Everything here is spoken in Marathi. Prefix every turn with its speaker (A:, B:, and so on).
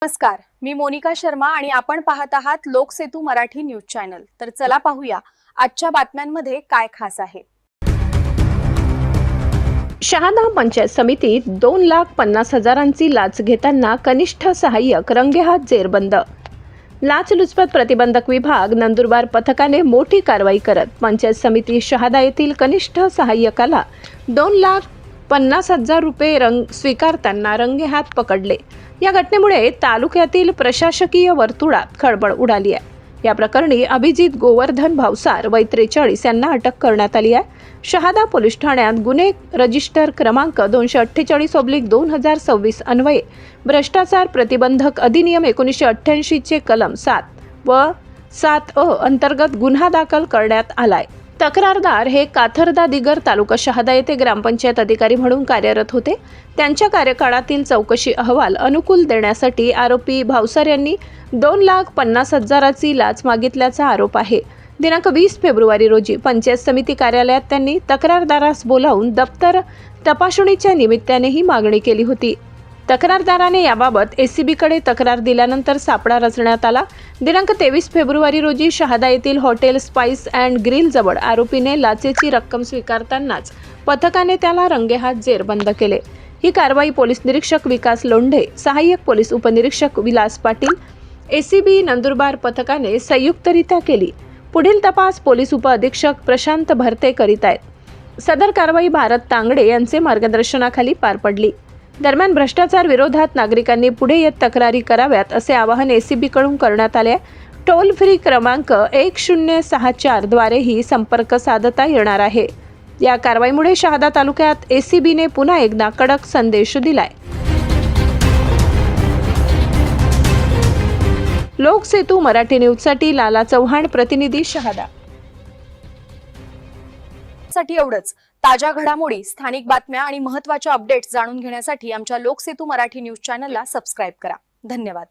A: नमस्कार, मी मोनिका शर्मा आणि आपण पाहत आहात लोकसेतू मराठी न्यूज चॅनल। तर चला पाहूया आजच्या बातम्यांमध्ये काय खास आहे।
B: शहादा पंचायत समितीत 2,50,000ची लाच घेताना कनिष्ठ सहाय्यक रंगेहात जेरबंद। लाचलुचपत प्रतिबंधक विभाग नंदुरबार पथकाने मोठी कारवाई करत पंचायत समिती शहादा येथील कनिष्ठ सहाय्यकाला 2,50,000 रुपये स्वीकारताना रंगेहात पकडले। या घटनेमुळे तालुक्यातील प्रशासकीय वर्तुळात खळबळ उडाली आहे। या प्रकरणी अभिजित गोवर्धन भावसार वय 43 यांना अटक करण्यात आली आहे। शहादा पोलीस ठाण्यात गुन्हे रजिस्टर क्रमांक 248/2026 अन्वये भ्रष्टाचार प्रतिबंधक अधिनियम 1988 चे कलम 7 व 7A अंतर्गत गुन्हा दाखल करण्यात आलाय। तक्रारदार हे काथरदा दिगर तालुका शहादा येथे ग्रामपंचायत अधिकारी म्हणून कार्यरत होते। त्यांच्या कार्यकाळातील चौकशी अहवाल अनुकूल देण्यासाठी आरोपी भावसार यांनी 2,50,000ची लाच मागितल्याचा आरोप आहे। दिनांक 20 फेब्रुवारी रोजी पंचायत समिती कार्यालयात त्यांनी तक्रारदारास बोलावून दप्तर तपासणीच्या निमित्ताने ही मागणी केली होती। तक्रारदाराने याबाबत एसीबी कडे तक्रार दिल्यानंतर सापळा रचण्यात आला। दिनांक 23 फेब्रुवारी रोजी शहादा येथील हॉटेल स्पाइस अँड ग्रिल जवळ आरोपीने लाचेची रक्कम स्वीकारतानाच पथकाने त्याला रंगेहात जेरबंद केले। ही कारवाई पोलीस निरीक्षक विकास लोंढे, सहाय्यक पोलीस उपनिरीक्षक विलास पाटील, एसीबी नंदुरबार पथकाने संयुक्तरित्या केली। पुढील तपास पोलीस उपअधीक्षक प्रशांत भरते करीत आहेत। सदर कारवाई भारत तांगडे यांचे मार्गदर्शनाखाली पार पडली। दरम्यान भ्रष्टाचार विरोधात नागरिकांनी पुढे येत तक्रारी कराव्यात असे आवाहन एसीबी कडून करण्यात आले। टोल फ्री क्रमांक 1064 द्वारेही संपर्क साधता येणार आहे। या कारवाईमुळे शहादा तालुक्यात एसीबीने पुन्हा एकदा कडक संदेश दिलाय। लोकसेतू मराठी न्यूजसाठी लाला चव्हाण, प्रतिनिधी शहादा।
A: साठी एवढंच। ताज्या घडामोडी, स्थानिक बातम्या आणि महत्त्वाच्या अपडेट्स जाणून घेण्यासाठी आमच्या लोकसेतू मराठी न्यूज चॅनलला सबस्क्राइब करा। धन्यवाद।